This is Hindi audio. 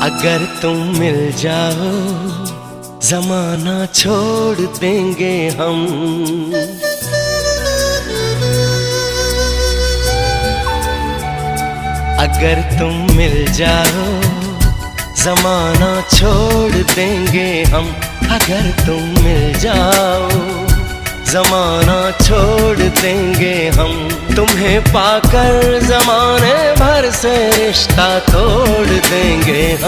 अगर तुम मिल जाओ जमाना छोड़ देंगे हम। अगर तुम मिल जाओ जमाना छोड़ देंगे हम। अगर तुम मिल जाओ जमाना छोड़ देंगे हम। तुम्हें पाकर जमाने भर से रिश्ता तोड़ देंगे हम।